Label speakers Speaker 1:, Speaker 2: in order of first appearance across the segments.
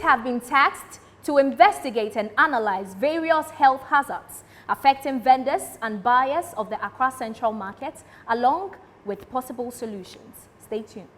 Speaker 1: have been tasked to investigate and analyze various health hazards affecting vendors and buyers of the Accra Central Market, along with possible solutions. Stay tuned.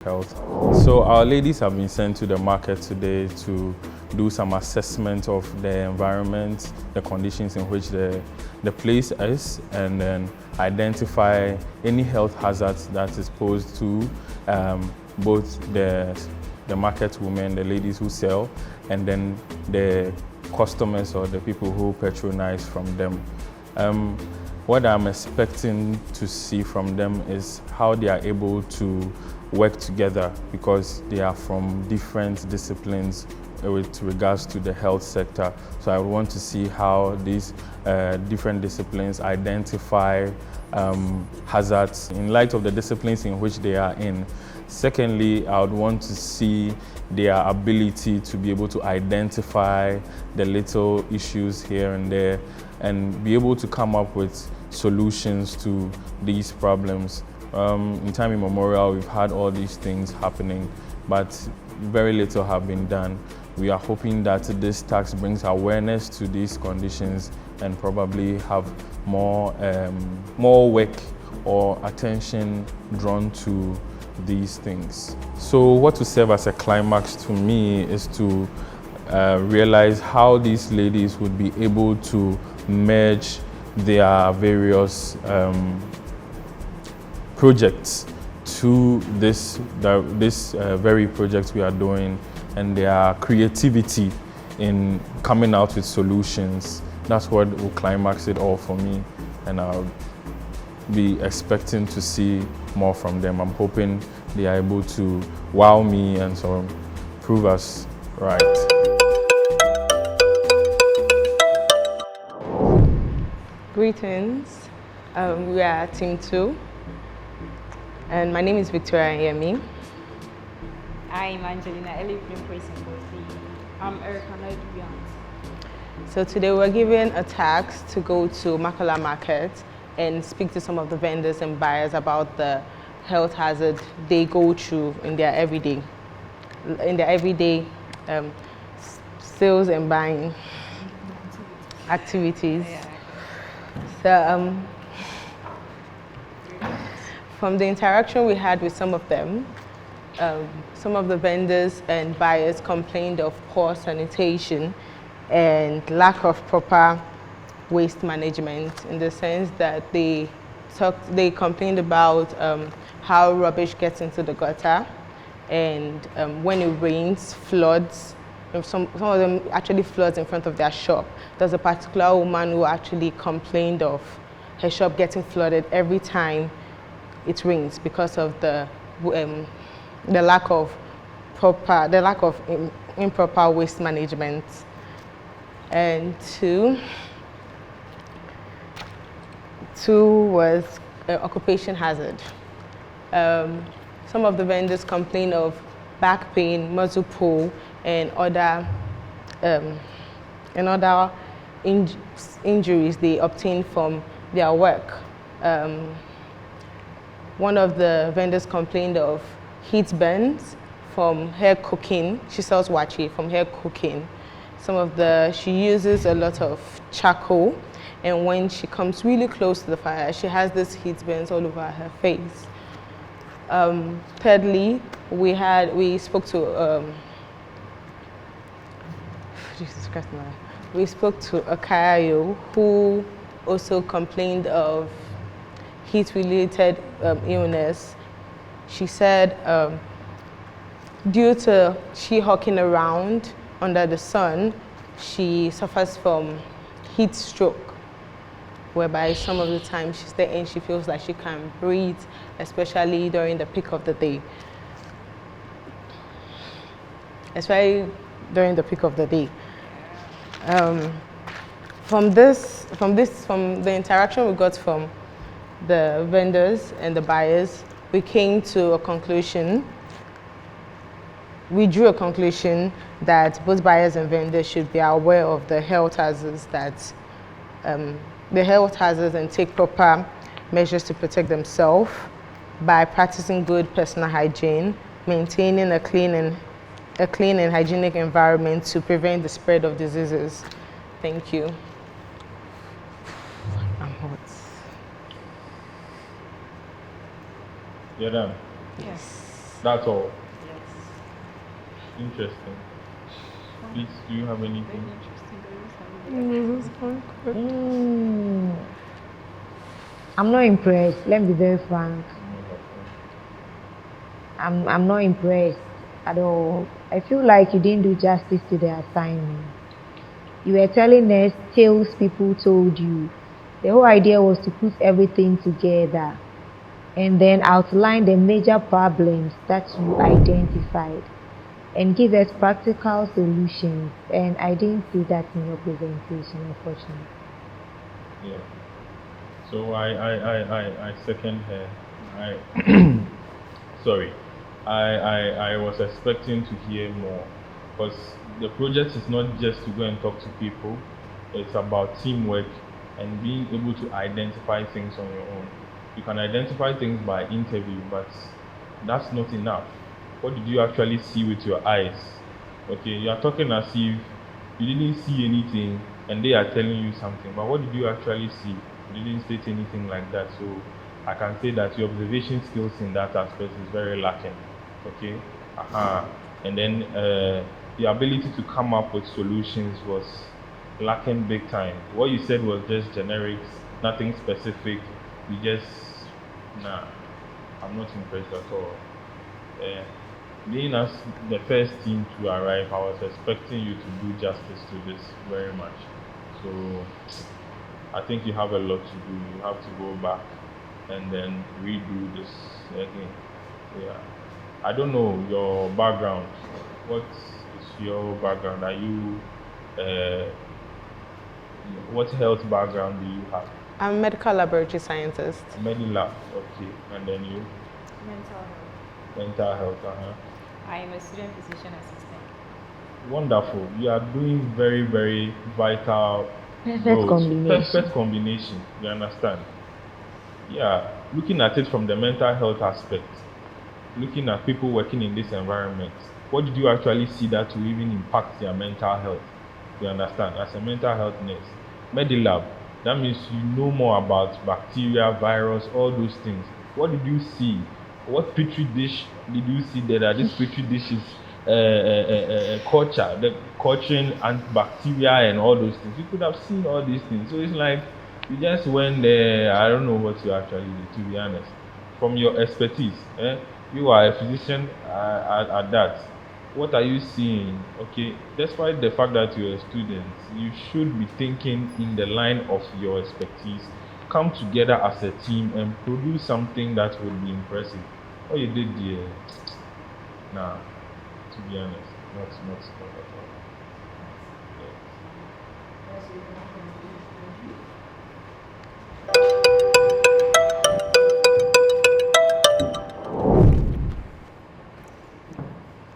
Speaker 2: Health. So our ladies have been sent to the market today to do some assessment of the environment, the conditions in which the place is, and then identify any health hazards that is posed to both the market women, the ladies who sell, and then the customers or the people who patronize from them. What I'm expecting to see from them is how they are able to work together, because they are from different disciplines with regards to the health sector. So I want to see how these different disciplines identify hazards in light of the disciplines in which they are in. Secondly, I would want to see their ability to be able to identify the little issues here and there and be able to come up with solutions to these problems. In time immemorial, we've had all these things happening, but very little have been done. We are hoping that this tax brings awareness to these conditions and probably have more work or attention drawn to these things. So what will serve as a climax to me is to realize how these ladies would be able to merge their various projects to this very project we are doing, and their creativity in coming out with solutions. That's what will climax it all for me, and I'll be expecting to see more from them. I'm hoping they are able to wow me and sort of prove us right.
Speaker 3: Greetings, we are Team 2, and my name is Victoria Yemi.
Speaker 4: I'm Angelina Elifin. I'm Erica Lloyd.
Speaker 3: So today we're given a task to go to Makola Market and speak to some of the vendors and buyers about the health hazard they go through in their everyday sales and buying activities. So from the interaction we had with some of them, some of the vendors and buyers complained of poor sanitation and lack of proper waste management, in the sense that they complained about how rubbish gets into the gutter, and when it rains, floods. Some of them actually floods in front of their shop. There's a particular woman who actually complained of her shop getting flooded every time it rains because of the lack of improper waste management. And two was occupation hazard. Some of the vendors complain of back pain, muscle pull, and other injuries they obtain from their work. One of the vendors complained of heat burns from hair cooking. She sells wachi from hair cooking. She uses a lot of charcoal, and when she comes really close to the fire, she has this heat burns all over her face. Thirdly, we spoke to Akayo, who also complained of heat-related illness. She said due to she hawking around under the sun, she suffers from heat stroke, whereby some of the time she's there and she feels like she can't breathe, especially during the peak of the day. From the interaction we got from the vendors and the buyers, we came to a conclusion. We drew a conclusion that both buyers and vendors should be aware of the health hazards and take proper measures to protect themselves by practicing good personal hygiene, maintaining a clean and hygienic environment to prevent the spread of diseases. Thank you. I'm hot.
Speaker 2: You're done?
Speaker 4: Yes.
Speaker 2: That's all.
Speaker 4: Yes.
Speaker 2: Interesting. Please, do you have anything?
Speaker 5: I'm not impressed. Let me be very frank. I'm not impressed at all. I feel like you didn't do justice to the assignment. You were telling us tales people told you. The whole idea was to put everything together and then outline the major problems that you identified and give us practical solutions. And I didn't see that in your presentation, unfortunately.
Speaker 2: Yeah. So I second her. Sorry. I was expecting to hear more, because the project is not just to go and talk to people. It's about teamwork and being able to identify things on your own. You can identify things by interview, but that's not enough. What did you actually see with your eyes? Okay, you are talking as if you didn't see anything and they are telling you something, but what did you actually see? You didn't state anything like that. So I can say that your observation skills in that aspect is very lacking. Okay, and then the ability to come up with solutions was lacking big time. What you said was just generics, nothing specific. You just, I'm not impressed at all. Being as the first team to arrive, I was expecting you to do justice to this very much. So I think you have a lot to do. You have to go back and then redo this again. Yeah. I don't know your background. What is your background? Are you, what health background do you have?
Speaker 3: I'm a medical laboratory scientist.
Speaker 2: Medilab, okay. And then you?
Speaker 4: Mental health.
Speaker 2: Mental health,
Speaker 4: I am a student physician assistant.
Speaker 2: Wonderful. You are doing very, very vital
Speaker 5: Perfect
Speaker 2: roles.
Speaker 5: combination.
Speaker 2: Perfect combination. You understand? Yeah. Looking at it from the mental health aspect, looking at people working in this environment, what did you actually see that will even impact their mental health? You understand? As a mental health nurse, Medilab, that means you know more about bacteria, virus, all those things. What did you see? What petri dish did you see there that this petri dish is culture, the culturing and bacteria and all those things? You could have seen all these things. So it's like you just went there. I don't know what you actually did, to be honest. From your expertise, you are a physician at that. What are you seeing? Okay, despite the fact that you're a student, you should be thinking in the line of your expertise. Come together as a team and produce something that would be impressive. What you did there, nah, to be honest, not at all.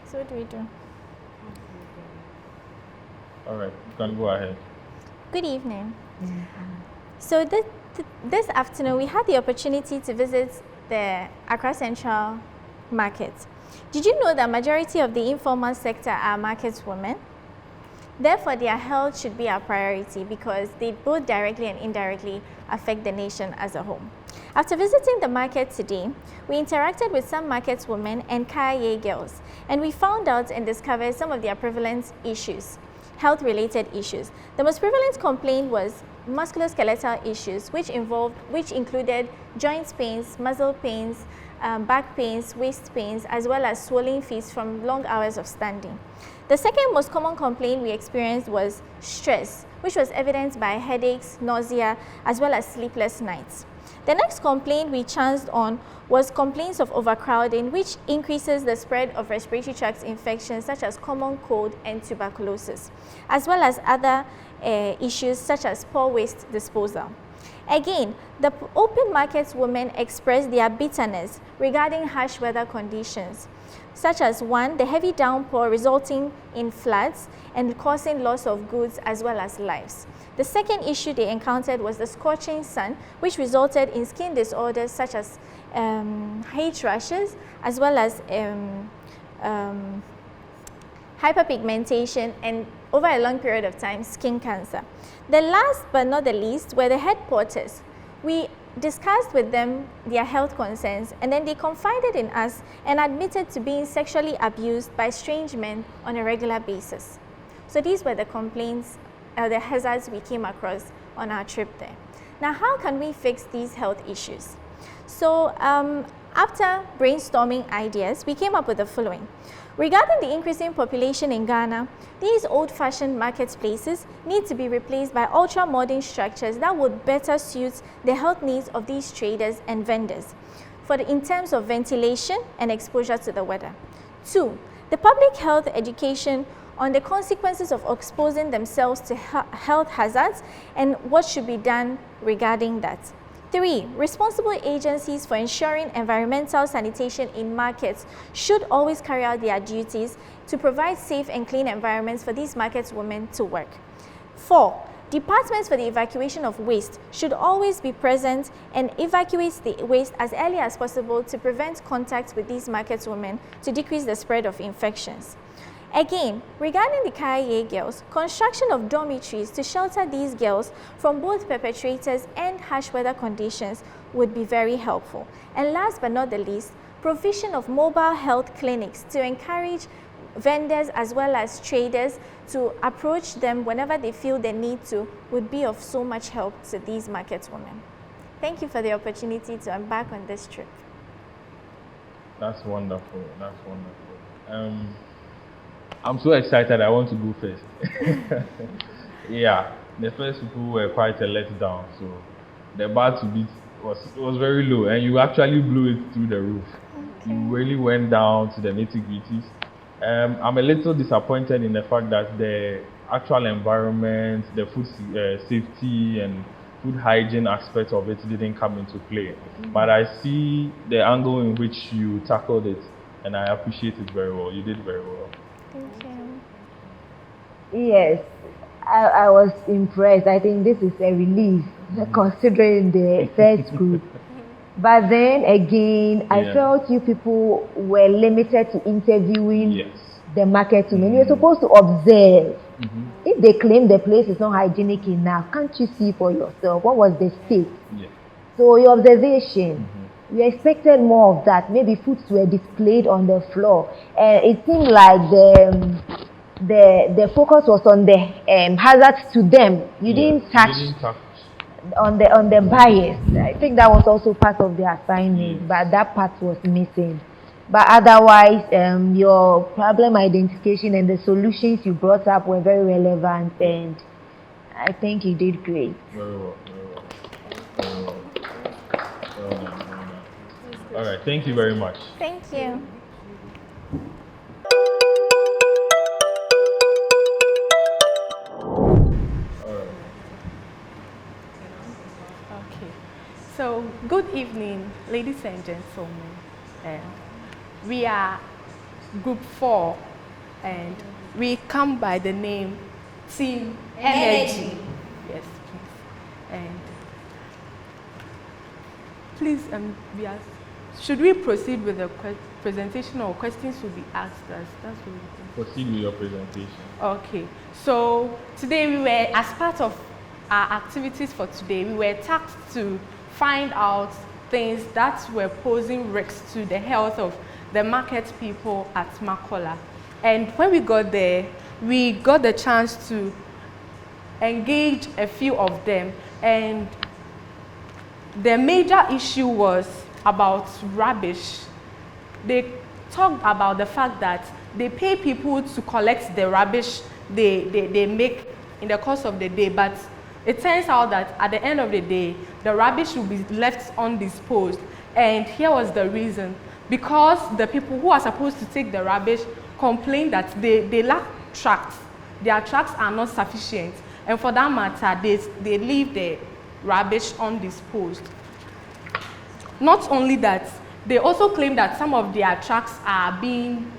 Speaker 1: So what do we do?
Speaker 2: All right, you can go ahead.
Speaker 1: Good evening. So this afternoon, we had the opportunity to visit the Accra Central Market. Did you know that majority of the informal sector are market women? Therefore, their health should be our priority because they both directly and indirectly affect the nation as a whole. After visiting the market today, we interacted with some market women and Kaya girls, and we found out and discovered some of their prevalent issues, health-related issues. The most prevalent complaint was musculoskeletal issues, which included joint pains, muscle pains, back pains, waist pains, as well as swollen feet from long hours of standing. The second most common complaint we experienced was stress, which was evidenced by headaches, nausea, as well as sleepless nights. The next complaint we chanced on was complaints of overcrowding, which increases the spread of respiratory tract infections such as common cold and tuberculosis, as well as other issues such as poor waste disposal. Again, the open market women expressed their bitterness regarding harsh weather conditions, such as one, the heavy downpour resulting in floods and causing loss of goods as well as lives. The second issue they encountered was the scorching sun, which resulted in skin disorders such as heat rashes as well as hyperpigmentation and over a long period of time, skin cancer. The last but not the least were the head porters. We
Speaker 6: discussed with them their health concerns, and then they confided in us and admitted to being sexually abused by strange men on a regular basis. So these were the complaints, the hazards we came across on our trip there. Now, how can we fix these health issues? So after brainstorming ideas, we came up with the following. Regarding the increasing population in Ghana, these old-fashioned marketplaces need to be replaced by ultra-modern structures that would better suit the health needs of these traders and vendors in terms of ventilation and exposure to the weather. 2, the public health education on the consequences of exposing themselves to health hazards and what should be done regarding that. 3, responsible agencies for ensuring environmental sanitation in markets should always carry out their duties to provide safe and clean environments for these market women to work. 4, departments for the evacuation of waste should always be present and evacuate the waste as early as possible to prevent contact with these market women to decrease the spread of infections. Again, regarding the KIA girls, construction of dormitories to shelter these girls from both perpetrators and harsh weather conditions would be very helpful. And last but not the least, provision of mobile health clinics to encourage vendors as well as traders to approach them whenever they feel the need to would be of so much help to these market women. Thank you for the opportunity to embark on this trip.
Speaker 2: That's wonderful. That's wonderful. I'm so excited. I want to go first. Yeah, the first people were quite a letdown. So the bar to beat was very low, and you actually blew it through the roof. Okay. You really went down to the nitty-gritties. I'm a little disappointed in the fact that the actual environment, the food safety and food hygiene aspect of it didn't come into play. Mm-hmm. But I see the angle in which you tackled it, and I appreciate it very well. You did very well.
Speaker 6: Thank you.
Speaker 5: Yes, I was impressed. I think this is a relief, considering the first group. But then again, I felt you people were limited to interviewing the market women. You're supposed to observe. If they claim the place is not hygienic enough, can't you see for yourself? What was the state? So your observation, we expected more of that. Maybe foods were displayed on the floor. And it seemed like the focus was on the hazards to them. You didn't touch on the bias. I think that was also part of the assignment, but that part was missing. But otherwise, your problem identification and the solutions you brought up were very relevant, and I think you did great.
Speaker 2: Very well, very well. Very well. All right, thank you very much.
Speaker 6: Thank you.
Speaker 3: Okay, so good evening, ladies and gentlemen. We are Group 4, and we come by the name Team Energy. Yes, please. And please, should we proceed with the presentation, or questions will be asked us? That's what we think.
Speaker 2: Proceed with your presentation.
Speaker 3: Okay, so today we were, as part of our activities for today, we were tasked to find out things that were posing risks to the health of the market people at Makola. And when we got there, we got the chance to engage a few of them, and the major issue was about rubbish. They talked about the fact that they pay people to collect the rubbish they make in the course of the day, but it turns out that at the end of the day, the rubbish will be left undisposed. And here was the reason. Because the people who are supposed to take the rubbish complain that they lack trucks. Their trucks are not sufficient. And for that matter, they leave the rubbish undisposed. Not only that, they also claim that some of their trucks are being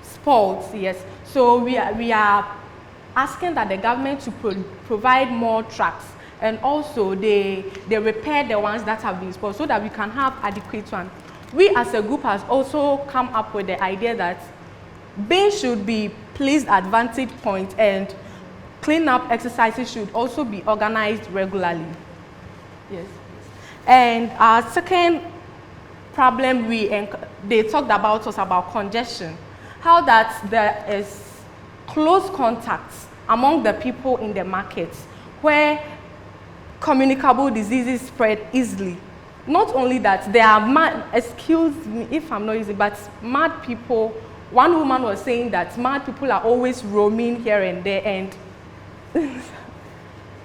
Speaker 3: spoiled. Yes. So we are asking that the government to provide more trucks, and also they repair the ones that have been spoiled so that we can have adequate ones. We as a group has also come up with the idea that bins should be placed at vantage point, and cleanup exercises should also be organized regularly. Yes. And our second problem they talked about was about congestion. How that there is close contacts among the people in the markets where communicable diseases spread easily. Not only that, there are mad, excuse me if I'm not using, but mad people. One woman was saying that mad people are always roaming here and there, and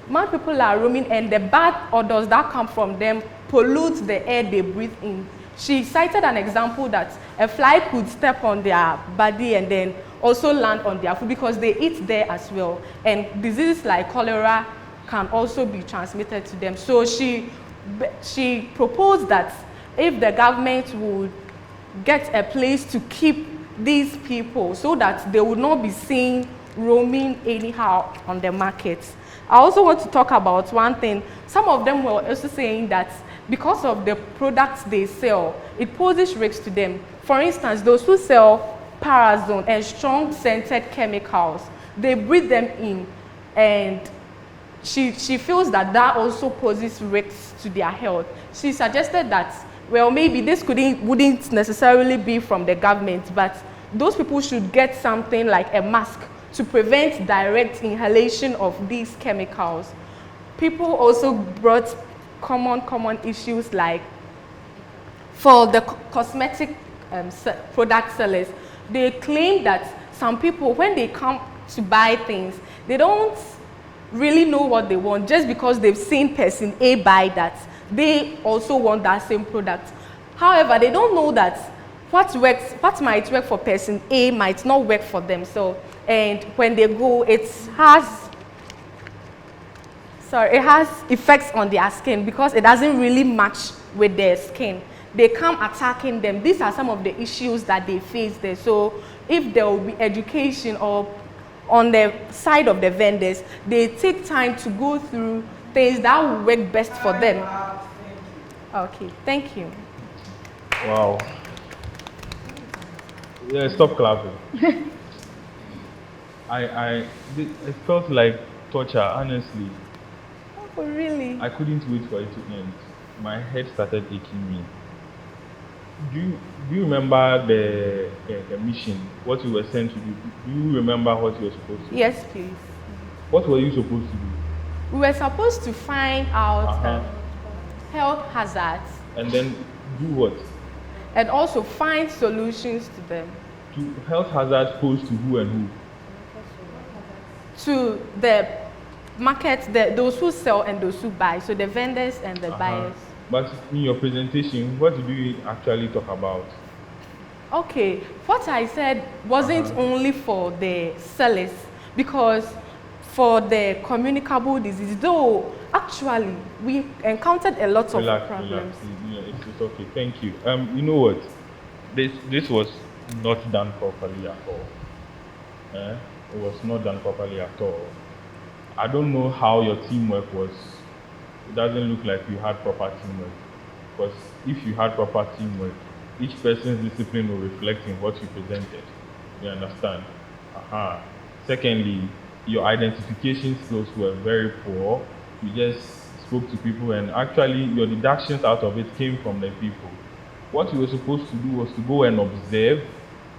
Speaker 3: mad people are roaming, and the bad odors that come from them pollute the air they breathe in. She cited an example that a fly could step on their body and then also land on their food because they eat there as well. And diseases like cholera can also be transmitted to them. So she proposed that if the government would get a place to keep these people so that they would not be seen roaming anyhow on the markets. I also want to talk about one thing. Some of them were also saying that because of the products they sell, it poses risks to them. For instance, those who sell Parazone and strong scented chemicals, they breathe them in, and she feels that that also poses risks to their health. She suggested that, well, maybe this wouldn't necessarily be from the government, but those people should get something like a mask to prevent direct inhalation of these chemicals. People also brought common issues like for the cosmetic product sellers. They claim that some people, when they come to buy things, they don't really know what they want just because they've seen person A buy that. They also want that same product. However, they don't know that what might work for person A might not work for them. So, and when they go, it has effects on their skin because it doesn't really match with their skin. They come attacking them. These are some of the issues that they face there. So if there will be education or on the side of the vendors, they take time to go through things that will work best for them. Okay, thank you.
Speaker 2: Wow. Yeah, stop clapping. It felt like torture, honestly.
Speaker 3: Oh, really?
Speaker 2: I couldn't wait for it to end. My head started aching me. Do you remember the mission, what you were sent to do? Do you remember what you were supposed to do?
Speaker 3: Yes, please.
Speaker 2: What were you supposed to do?
Speaker 3: We were supposed to find out health hazards.
Speaker 2: And then do what?
Speaker 3: And also find solutions to them.
Speaker 2: To health hazards posed to who and who?
Speaker 3: To the market, those who sell and those who buy. So the vendors and the buyers.
Speaker 2: But in your presentation, what did you actually talk about?
Speaker 3: Okay, what I said wasn't only for the sellers, because for the communicable disease, though actually we encountered a lot of problems.
Speaker 2: Relax. Yeah, it's okay. Thank you. You know what? This was not done properly at all. It was not done properly at all. I don't know how your teamwork was. It doesn't look like you had proper teamwork. Because if you had proper teamwork, each person's discipline will reflect in what you presented. You understand? Secondly, your identification skills were very poor. You just spoke to people, and actually your deductions out of it came from the people. What you were supposed to do was to go and observe,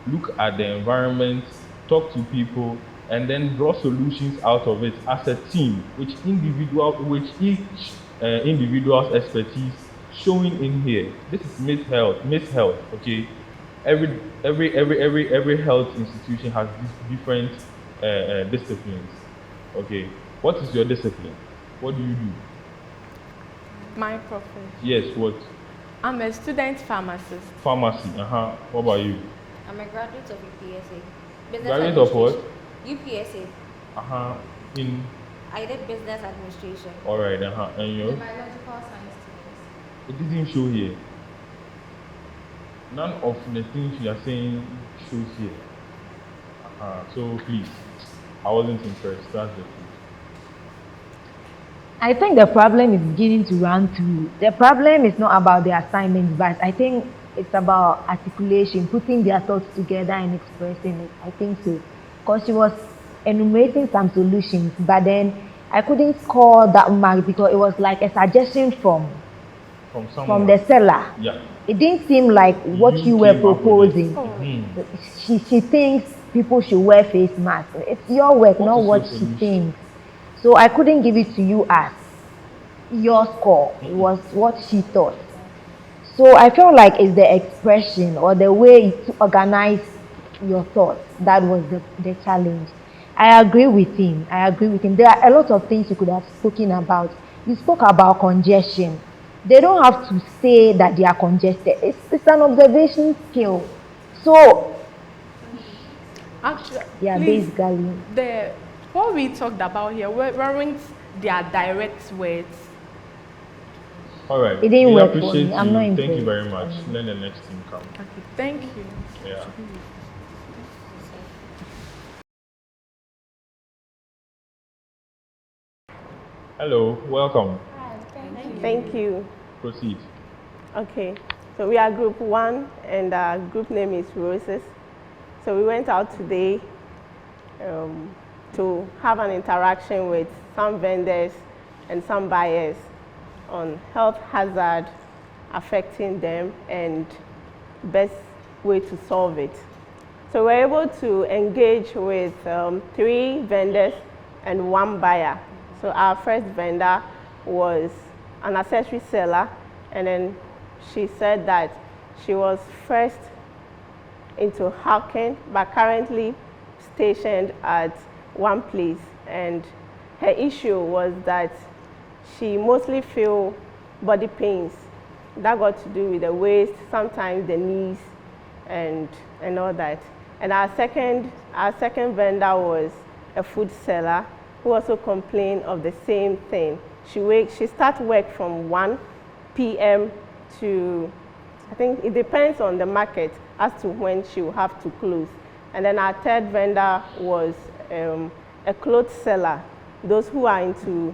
Speaker 2: look at the environment, talk to people, and then draw solutions out of it as a team, which each individual's expertise showing in here. This is Miss Health, okay? Every health institution has different disciplines, okay? What is your discipline? What do you do?
Speaker 3: My profession.
Speaker 2: Yes, what?
Speaker 3: I'm a student pharmacist.
Speaker 2: Pharmacy, What about you?
Speaker 7: I'm a graduate of UPSA.
Speaker 2: Graduate of what?
Speaker 7: UPSA.
Speaker 2: In?
Speaker 7: I did business administration.
Speaker 2: Alright, and you?
Speaker 4: Biological science students.
Speaker 2: It didn't show here. None of the things you are saying shows here. So please, I wasn't impressed. That's the truth.
Speaker 5: I think the problem is beginning to run through. The problem is not about the assignments, but I think it's about articulation, putting their thoughts together and expressing it. I think so. Because she was enumerating some solutions, but then I couldn't score that mark because it was like a suggestion form.
Speaker 2: from someone.
Speaker 5: from the seller.
Speaker 2: Yeah.
Speaker 5: It didn't seem like what
Speaker 2: You
Speaker 5: you were
Speaker 2: came up with it.
Speaker 5: proposing. She thinks people should wear face masks. It's your work,
Speaker 2: What
Speaker 5: not
Speaker 2: is
Speaker 5: what
Speaker 2: your
Speaker 5: she
Speaker 2: solution?
Speaker 5: thinks. So I couldn't give it to you as your score. It was what she thought. So I felt like it's the expression or the way to organize your thoughts that was the challenge. I agree with him. There are a lot of things you could have spoken about. You spoke about congestion. They don't have to say that they are congested. It's an observation skill. So
Speaker 4: Actually,
Speaker 5: yeah,
Speaker 4: please,
Speaker 5: basically.
Speaker 4: what we talked about here weren't their direct words.
Speaker 2: All right.
Speaker 5: It didn't
Speaker 2: we
Speaker 5: work for
Speaker 2: appreciate
Speaker 5: me. I'm
Speaker 2: you.
Speaker 5: not
Speaker 2: Thank you
Speaker 5: impressed.
Speaker 2: very much. Let the next team come.
Speaker 4: Okay, thank you.
Speaker 2: Yeah. Hello, welcome.
Speaker 8: Thank you.
Speaker 2: Proceed.
Speaker 8: Okay, so we are group 1 and our group name is Roses. So we went out today to have an interaction with some vendors and some buyers on health hazard affecting them and best way to solve it. So we're able to engage with 3 vendors and 1 buyer. So our first vendor was an accessory seller, and then she said that she was first into hawking, but currently stationed at one place. And her issue was that she mostly feel body pains. That got to do with the waist, sometimes the knees, and all that. And our second vendor was a food seller who also complained of the same thing. She starts work from 1 p.m. to, I think it depends on the market as to when she will have to close. And then our third vendor was a clothes seller, those who are into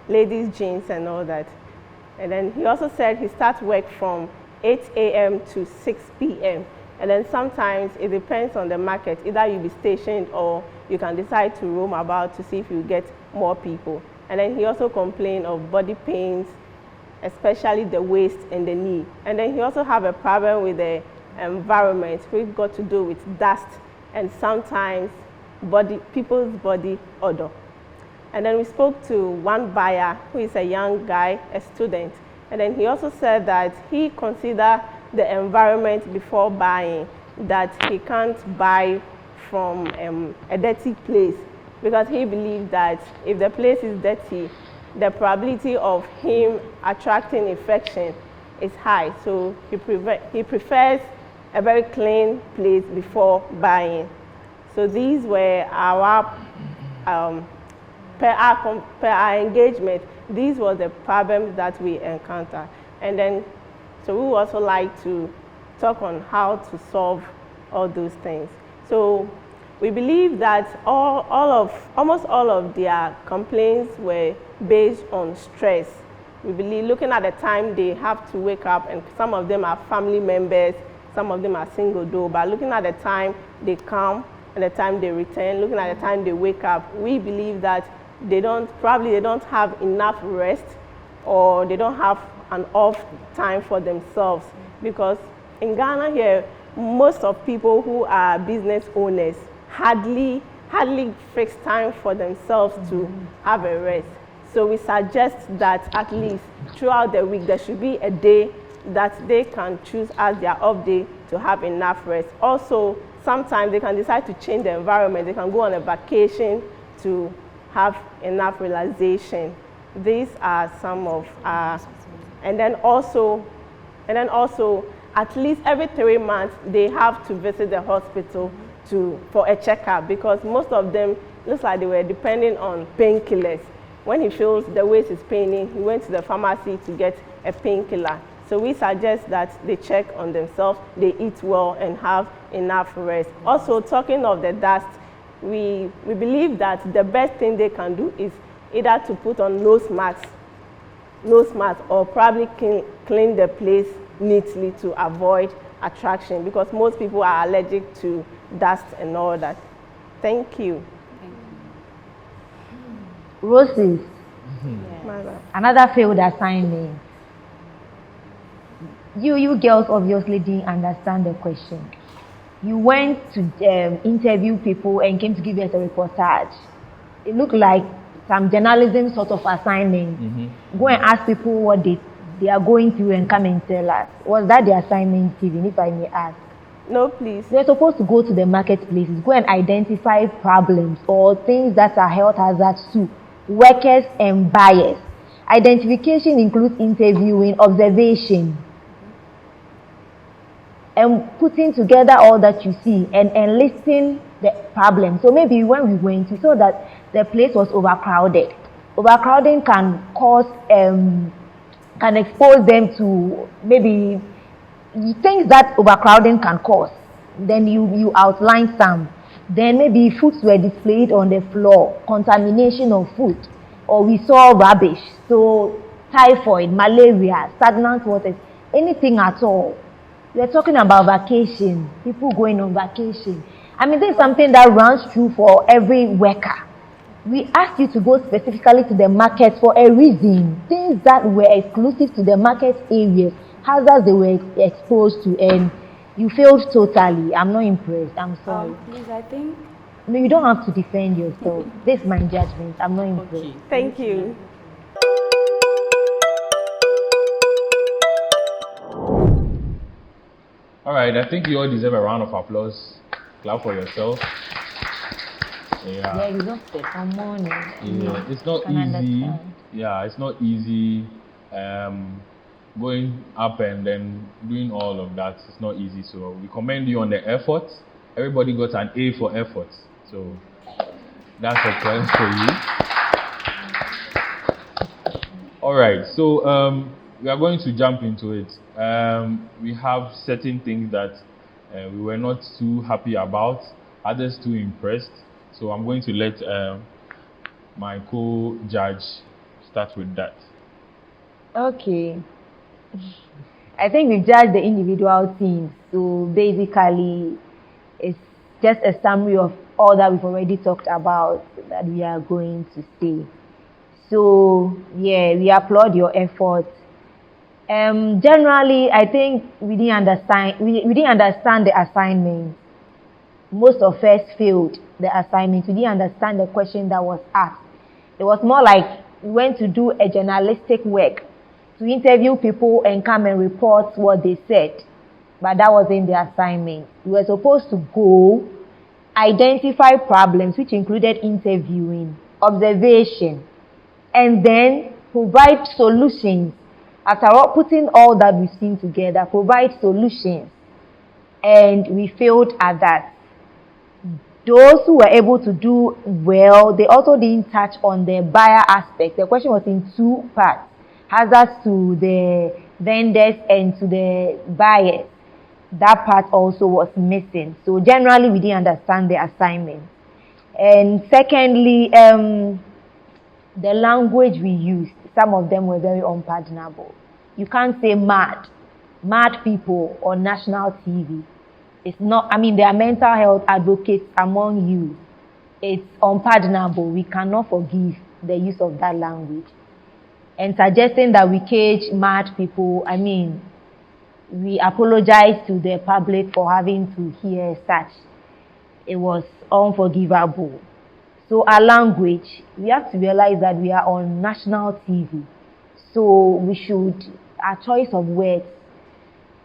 Speaker 8: ladies' jeans and all that. And then he also said he starts work from 8 a.m. to 6 p.m. And then sometimes it depends on the market. Either you'll be stationed or you can decide to roam about to see if you get more people. And then he also complained of body pains, especially the waist and the knee. And then he also have a problem with the environment, which got to do with dust and sometimes people's body odor. And then we spoke to one buyer who is a young guy, a student. And then he also said that he considered the environment before buying, that he can't buy from a dirty place because he believes that if the place is dirty, the probability of him attracting infection is high. So he prefers a very clean place before buying. So these were per our engagement, these were the problems that we encountered. And then, so we would also like to talk on how to solve all those things. So we believe that almost all of their complaints were based on stress. We believe looking at the time they have to wake up, and some of them are family members, some of them are single though, but looking at the time they come and the time they return, looking at the time they wake up, we believe that they don't have enough rest, or they don't have an off time for themselves. Because in Ghana here, most of people who are business owners hardly fix time for themselves to have a rest. So we suggest that at least throughout the week there should be a day that they can choose as their off day to have enough rest. Also, sometimes they can decide to change the environment. They can go on a vacation to have enough relaxation. These are some of our, and then also at least every 3 months they have to visit the hospital for a checkup, because most of them looks like they were depending on painkillers. When he feels the waist is paining, he went to the pharmacy to get a painkiller. So we suggest that they check on themselves, they eat well and have enough rest. Also, talking of the dust, we believe that the best thing they can do is either to put on nose masks or probably clean the place neatly to avoid attraction, because most people are allergic to dust and all that. Thank you.
Speaker 5: Roses, another failed assignment. You girls obviously didn't understand the question. You went to interview people and came to give us a reportage. It looked like some journalism sort of assignment. Go and ask people what they are going through and come and tell us. Was that the assignment, Stephen, if I may ask?
Speaker 8: No, please.
Speaker 5: They're supposed to go to the marketplaces, go and identify problems or things that are health hazards to workers and buyers. Identification includes interviewing, observation, and putting together all that you see and listing the problem. So maybe when we went, we saw that the place was overcrowded. Overcrowding can cause, can expose them to maybe things that overcrowding can cause. Then you outline some. Then maybe foods were displayed on the floor, contamination of food, or we saw rubbish. So typhoid, malaria, stagnant waters, anything at all. We're talking about vacation, people going on vacation. I mean, this is something that runs through for every worker. We asked you to go specifically to the market for a reason. Things that were exclusive to the market areas, hazards they were exposed to, and you failed totally. I'm not impressed. I'm sorry.
Speaker 7: Please, I think.
Speaker 5: No, you don't have to defend yourself. This is my judgment. I'm not impressed.
Speaker 4: Okay.
Speaker 8: Thank you.
Speaker 2: All right, I think you all deserve a round of applause. Clap for yourself.
Speaker 5: Yeah, exhausted. Come on.
Speaker 2: Yeah, it's not
Speaker 5: Can
Speaker 2: easy.
Speaker 5: understand.
Speaker 2: Yeah, it's not easy. Going up and then doing all of that, it's not easy. So we commend you on the effort. Everybody got an A for effort. So that's a point for you. All right, so we are going to jump into it. We have certain things that we were not too happy about, others too impressed. So I'm going to let my co-judge start with that.
Speaker 5: Okay. I think we've judged the individual teams. So basically, it's just a summary of all that we've already talked about that we are going to say. So yeah, we applaud your efforts. Generally, I think we didn't understand the assignment. Most of us failed the assignment. We didn't understand the question that was asked. It was more like we went to do a journalistic work to interview people and come and report what they said. But that wasn't the assignment. We were supposed to go identify problems, which included interviewing, observation, and then provide solutions. After all, putting all that we've seen together, provide solutions. And we failed at that. Those who were able to do well, they also didn't touch on the buyer aspect. The question was in two parts. Hazards to the vendors and to the buyers. That part also was missing. So generally, we didn't understand the assignment. And secondly, the language we used, some of them were very unpardonable. You can't say mad people on national TV. It's not, I mean, there are mental health advocates among you. It's unpardonable. We cannot forgive the use of that language. And suggesting that we cage mad people, I mean, we apologize to the public for having to hear such. It was unforgivable. So our language, we have to realize that we are on national TV. So we should, our choice of words,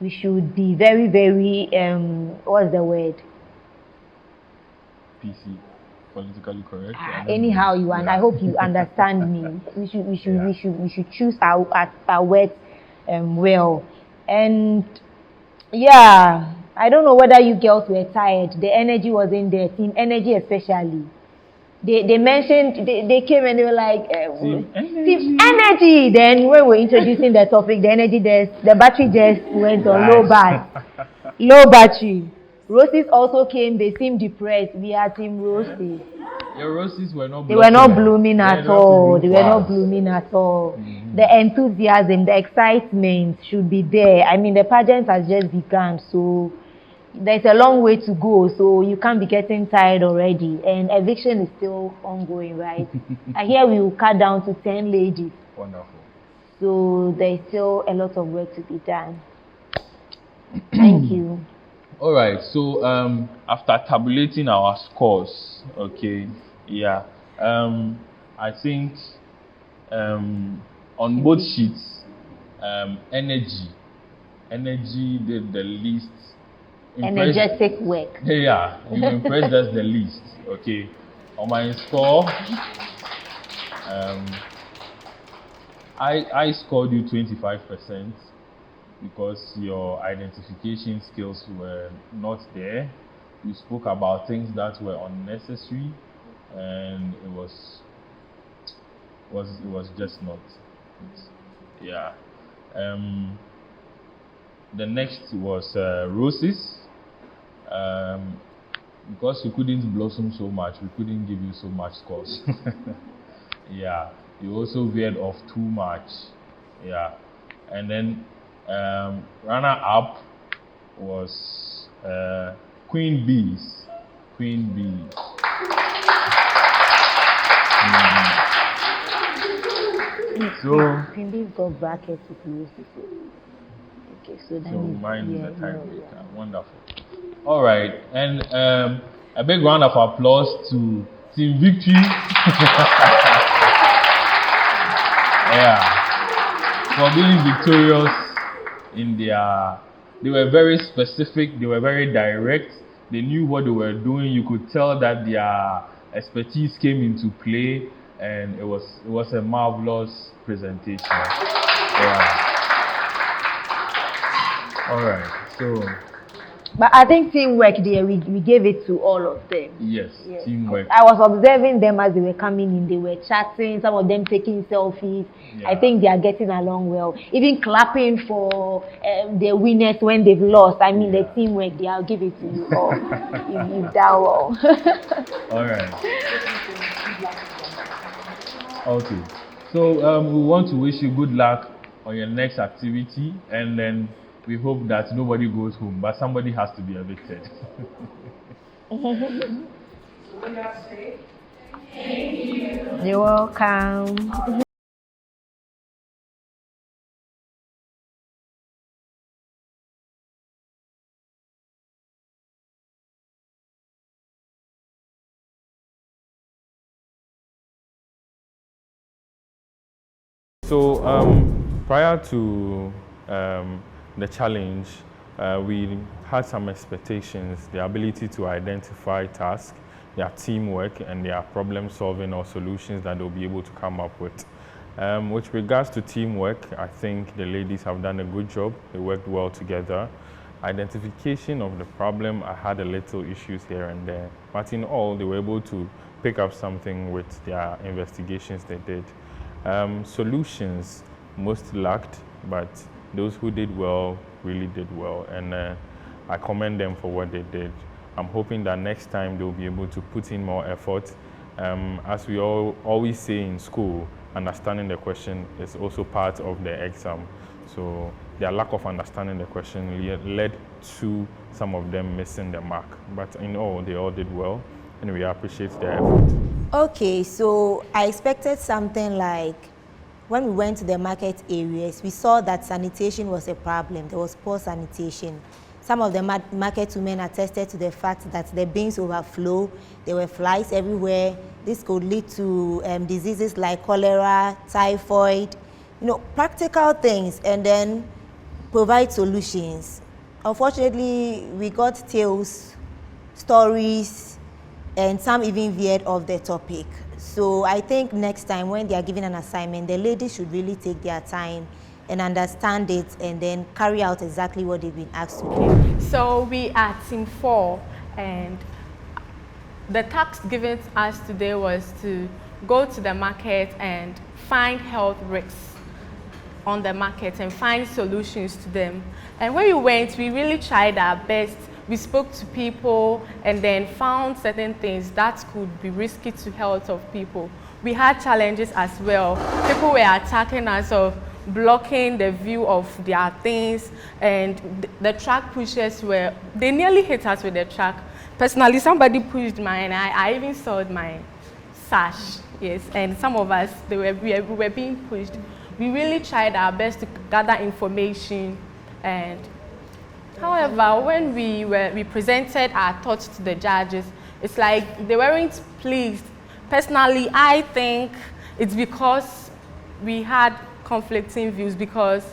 Speaker 5: we should be very, very, what's the word?
Speaker 2: PC, politically correct.
Speaker 5: Anyhow you want. I hope you understand me. We should choose our words well. And yeah, I don't know whether you girls were tired. The energy wasn't there. Team energy especially. They mentioned, they came and they were like, Team energy. Then when we were introducing the topic, the battery just went on low battery. Roses also came, they seemed depressed. We are Team Roses.
Speaker 2: Your roses were not blooming.
Speaker 5: They were not blooming at all. They were not blooming at all. The enthusiasm, the excitement should be there. I mean, the pageant has just begun, so there's a long way to go, so you can't be getting tired already. And eviction is still ongoing, right? I hear we will cut down to 10 ladies.
Speaker 2: Wonderful.
Speaker 5: So there's still a lot of work to be done. Thank you.
Speaker 2: All right. So after tabulating our scores, okay, yeah, I think on both sheets, energy did the least.
Speaker 5: Energetic work.
Speaker 2: Yeah, you impressed us the least. Okay, on my score, I scored you 25% because your identification skills were not there. You spoke about things that were unnecessary, and it was just not. Yeah. The next was roses. Because you couldn't blossom so much, we couldn't give you so much scores. Yeah. You also veered off too much. Yeah. And then runner up was Queen Bees. Queen Bees. So
Speaker 5: Queen Bees got brackets with roses. Okay, so that means
Speaker 2: mine is the tiebreaker. Wonderful. All right, and a big round of applause to Team Victory. Yeah, for being victorious in their. They were very specific. They were very direct. They knew what they were doing. You could tell that their expertise came into play, and it was a marvelous presentation. Yeah. All right, so.
Speaker 5: But I think teamwork there, we gave it to all of them.
Speaker 2: Yes, teamwork.
Speaker 5: I was observing them as they were coming in. They were chatting, some of them taking selfies.
Speaker 2: Yeah.
Speaker 5: I think they are getting along well. Even clapping for their winners when they've lost. I mean, the teamwork there, I'll give it to you all. You've done well.
Speaker 2: All right. Okay. So we want to wish you good luck on your next activity, and then we hope that nobody goes home, but somebody has to be evicted.
Speaker 5: You're welcome.
Speaker 2: So prior to the challenge, we had some expectations, the ability to identify tasks, their teamwork, and their problem solving or solutions that they'll be able to come up with. With regards to teamwork, I think the ladies have done a good job. They worked well together. Identification of the problem, I had a little issues here and there, but in all, they were able to pick up something with their investigations they did. Solutions, most lacked, but those who did well really did well, and I commend them for what they did. I'm hoping that next time they'll be able to put in more effort. As we always say in school, understanding the question is also part of the exam. So their lack of understanding the question led to some of them missing the mark. But in all, they all did well, and we appreciate their effort.
Speaker 9: Okay, so I expected something like, when we went to the market areas, we saw that sanitation was a problem. There was poor sanitation. Some of the market women attested to the fact that the bins overflow. There were flies everywhere. This could lead to diseases like cholera, typhoid, practical things, and then provide solutions. Unfortunately, we got tales, stories, and some even veered off the topic. So I think next time when they are given an assignment, the ladies should really take their time and understand it and then carry out exactly what they've been asked to do.
Speaker 4: So we are team 4, and the task given to us today was to go to the market and find health risks on the market and find solutions to them. And when we went, we really tried our best. We spoke to people and then found certain things that could be risky to health of people. We had challenges as well. People were attacking us of blocking the view of their things, and the truck pushers they nearly hit us with the truck. Personally, somebody pushed mine. I even sold my sash, yes, and some of us, we were being pushed. We really tried our best to gather information, and However, when we presented our thoughts to the judges, it's like they weren't pleased. Personally, I think it's because we had conflicting views, because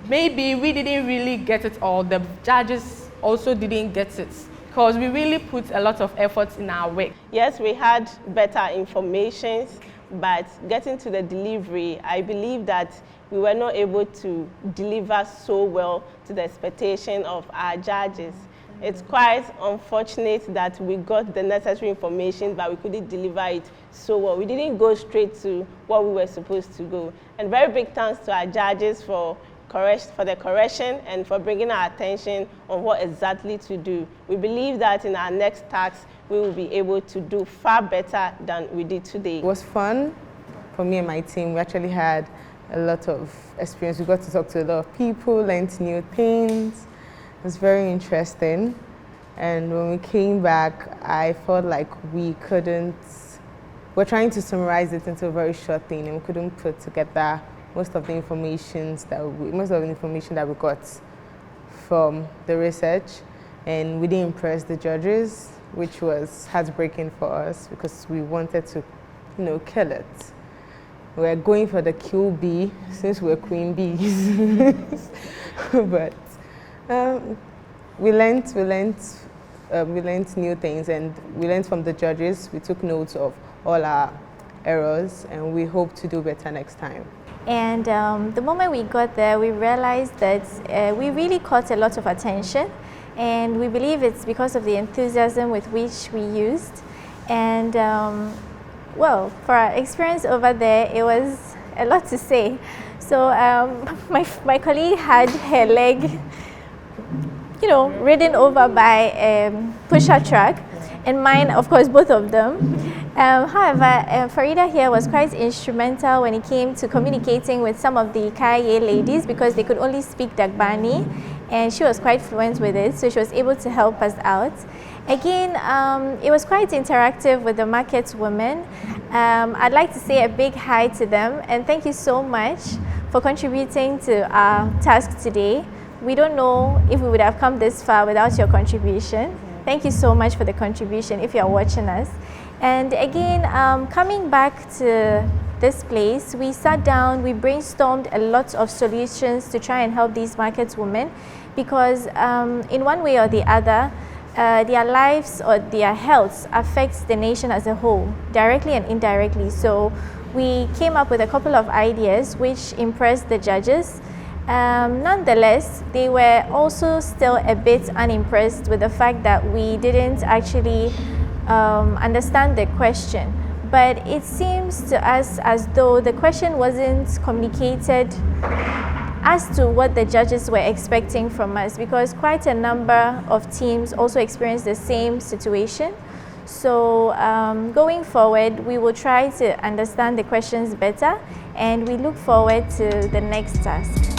Speaker 4: maybe we didn't really get it all. The judges also didn't get it, because we really put a lot of effort in our work.
Speaker 8: Yes, we had better information, but getting to the delivery, I believe that we were not able to deliver so well to the expectation of our judges. It's quite unfortunate that we got the necessary information, but we couldn't deliver it so well. We didn't go straight to what we were supposed to go. And very big thanks to our judges for the correction and for bringing our attention on what exactly to do. We believe that in our next task, we will be able to do far better than we did today.
Speaker 3: It was fun for me and my team. We actually had a lot of experience. We got to talk to a lot of people, learned new things. It was very interesting. And when we came back, I felt like we're trying to summarize it into a very short thing, and we couldn't put together most of the information that we got from the research, and we didn't impress the judges, which was heartbreaking for us because we wanted to, kill it. We were going for the QB since we're queen bees, but we learned new things, and we learned from the judges. We took notes of all our errors, and we hope to do better next time.
Speaker 6: And the moment we got there, we realized that we really caught a lot of attention, and we believe it's because of the enthusiasm with which we used. And well, for our experience over there, it was a lot to say. So my colleague had her leg, ridden over by a pusher truck, and mine, of course, both of them. However, Farida here was quite instrumental when it came to communicating with some of the Kaye ladies, because they could only speak Dagbani, and she was quite fluent with it, so she was able to help us out. Again, it was quite interactive with the market women. I'd like to say a big hi to them, and thank you so much for contributing to our task today. We don't know if we would have come this far without your contribution. Thank you so much for the contribution if you're watching us. And again, coming back to this place, we sat down, we brainstormed a lot of solutions to try and help these market women, because in one way or the other, their lives or their health affects the nation as a whole, directly and indirectly. So we came up with a couple of ideas which impressed the judges. Nonetheless, they were also still a bit unimpressed with the fact that we didn't actually understand the question. But it seems to us as though the question wasn't communicated as to what the judges were expecting from us, because quite a number of teams also experienced the same situation. So going forward, we will try to understand the questions better, and we look forward to the next task.